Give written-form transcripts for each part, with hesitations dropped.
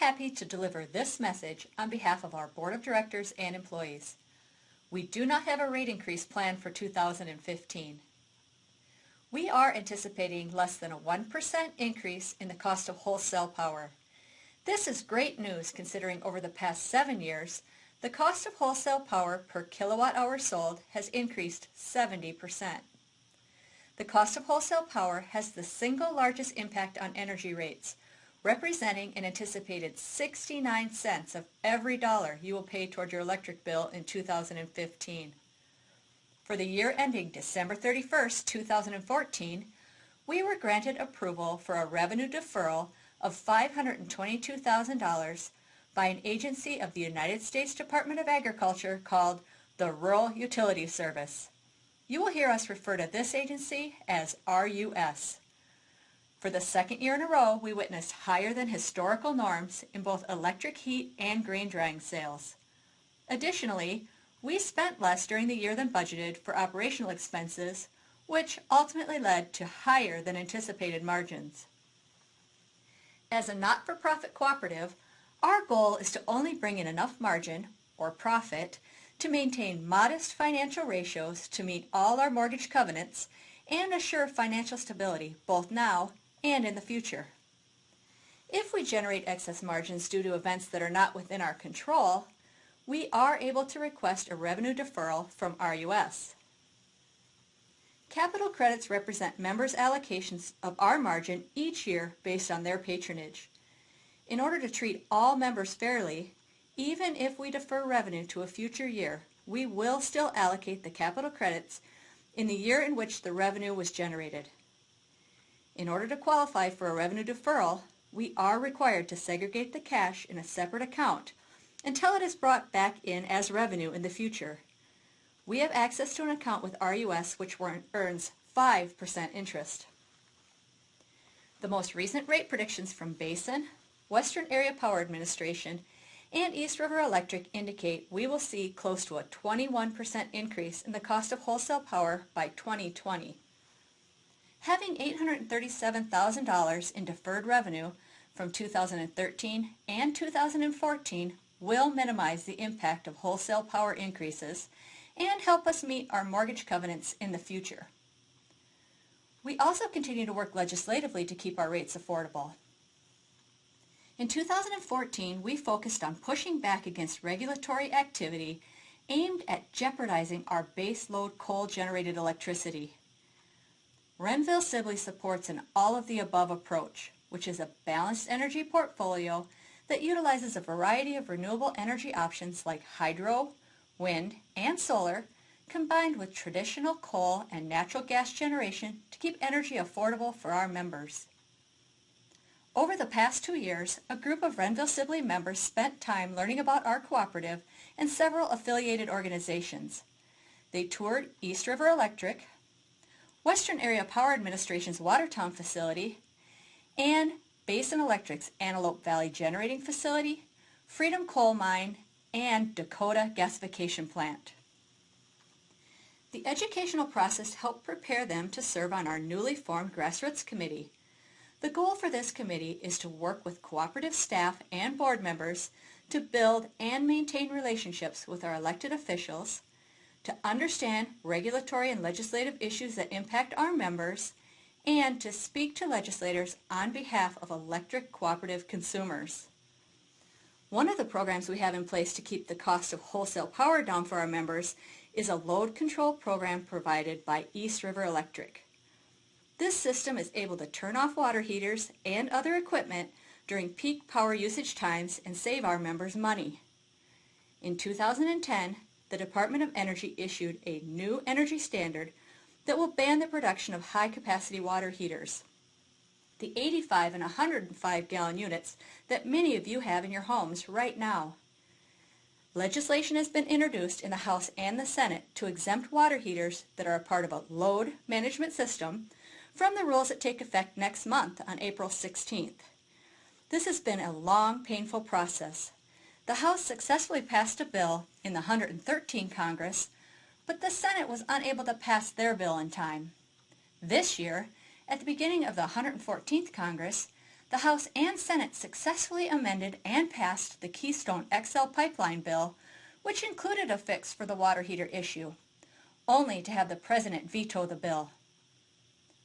happy to deliver this message on behalf of our Board of Directors and employees. We do not have a rate increase planned for 2015. We are anticipating less than a 1% increase in the cost of wholesale power. This is great news considering over the past 7 years, the cost of wholesale power per kilowatt hour sold has increased 70%. The cost of wholesale power has the single largest impact on energy rates, representing an anticipated 69 cents of every dollar you will pay toward your electric bill in 2015. For the year ending December 31st, 2014, we were granted approval for a revenue deferral of $522,000 by an agency of the United States Department of Agriculture called the Rural Utilities Service. You will hear us refer to this agency as RUS. For the second year in a row, we witnessed higher than historical norms in both electric heat and grain drying sales. Additionally, we spent less during the year than budgeted for operational expenses, which ultimately led to higher than anticipated margins. As a not-for-profit cooperative, our goal is to only bring in enough margin, or profit, to maintain modest financial ratios to meet all our mortgage covenants and assure financial stability both now and in the future. If we generate excess margins due to events that are not within our control, we are able to request a revenue deferral from RUS. Capital credits represent members' allocations of our margin each year based on their patronage. In order to treat all members fairly, even if we defer revenue to a future year, we will still allocate the capital credits in the year in which the revenue was generated. In order to qualify for a revenue deferral, we are required to segregate the cash in a separate account until it is brought back in as revenue in the future. We have access to an account with RUS which earns 5% interest. The most recent rate predictions from Basin, Western Area Power Administration, and East River Electric indicate we will see close to a 21% increase in the cost of wholesale power by 2020. Having $837,000 in deferred revenue from 2013 and 2014 will minimize the impact of wholesale power increases and help us meet our mortgage covenants in the future. We also continue to work legislatively to keep our rates affordable. In 2014, we focused on pushing back against regulatory activity aimed at jeopardizing our baseload coal-generated electricity. Renville-Sibley supports an all-of-the-above approach, which is a balanced energy portfolio that utilizes a variety of renewable energy options like hydro, wind, and solar, combined with traditional coal and natural gas generation to keep energy affordable for our members. Over the past 2 years, a group of Renville-Sibley members spent time learning about our cooperative and several affiliated organizations. They toured East River Electric, Western Area Power Administration's Watertown facility, and Basin Electric's Antelope Valley Generating Facility, Freedom Coal Mine, and Dakota Gasification Plant. The educational process helped prepare them to serve on our newly formed Grassroots Committee. The goal for this committee is to work with cooperative staff and board members to build and maintain relationships with our elected officials, to understand regulatory and legislative issues that impact our members, and to speak to legislators on behalf of electric cooperative consumers. One of the programs we have in place to keep the cost of wholesale power down for our members is a load control program provided by East River Electric. This system is able to turn off water heaters and other equipment during peak power usage times and save our members money. In 2010, the Department of Energy issued a new energy standard that will ban the production of high-capacity water heaters, the 85 and 105 gallon units that many of you have in your homes right now. Legislation has been introduced in the House and the Senate to exempt water heaters that are a part of a load management system from the rules that take effect next month on April 16th. This has been a long, painful process. The House successfully passed a bill in the 113th Congress, but the Senate was unable to pass their bill in time. This year, at the beginning of the 114th Congress, the House and Senate successfully amended and passed the Keystone XL pipeline bill, which included a fix for the water heater issue, only to have the President veto the bill.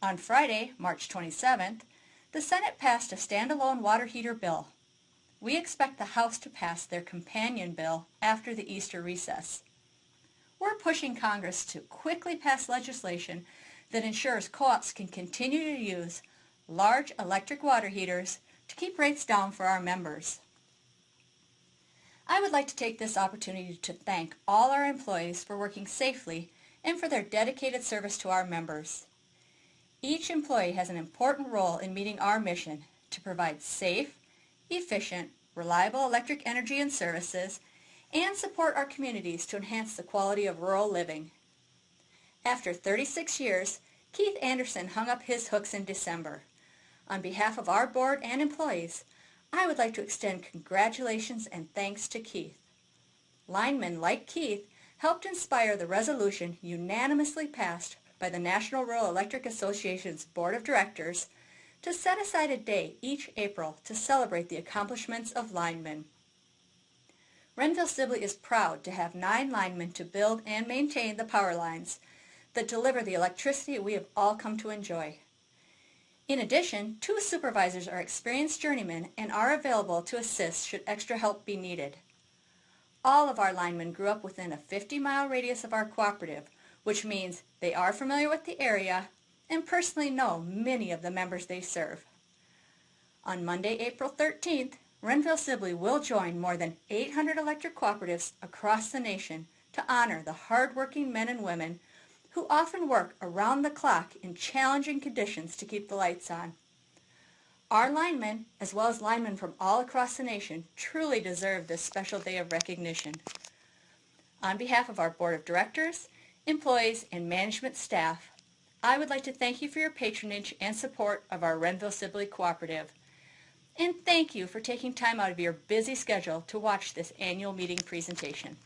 On Friday, March 27th, the Senate passed a standalone water heater bill. We expect the House to pass their companion bill after the Easter recess. We're pushing Congress to quickly pass legislation that ensures co-ops can continue to use large electric water heaters to keep rates down for our members. I would like to take this opportunity to thank all our employees for working safely and for their dedicated service to our members. Each employee has an important role in meeting our mission to provide safe, efficient, reliable electric energy and services, and support our communities to enhance the quality of rural living. After 36 years, Keith Anderson hung up his hooks in December. On behalf of our board and employees, I would like to extend congratulations and thanks to Keith. Linemen like Keith helped inspire the resolution unanimously passed by the National Rural Electric Association's Board of Directors to set aside a day each April to celebrate the accomplishments of linemen. Renville-Sibley is proud to have 9 linemen to build and maintain the power lines that deliver the electricity we have all come to enjoy. In addition, 2 supervisors are experienced journeymen and are available to assist should extra help be needed. All of our linemen grew up within a 50-mile radius of our cooperative, which means they are familiar with the area and personally know many of the members they serve. On Monday, April 13th, Renville-Sibley will join more than 800 electric cooperatives across the nation to honor the hard-working men and women who often work around the clock in challenging conditions to keep the lights on. Our linemen, as well as linemen from all across the nation, truly deserve this special day of recognition. On behalf of our Board of Directors, employees, and management staff, I would like to thank you for your patronage and support of our Renville-Sibley Cooperative. And thank you for taking time out of your busy schedule to watch this annual meeting presentation.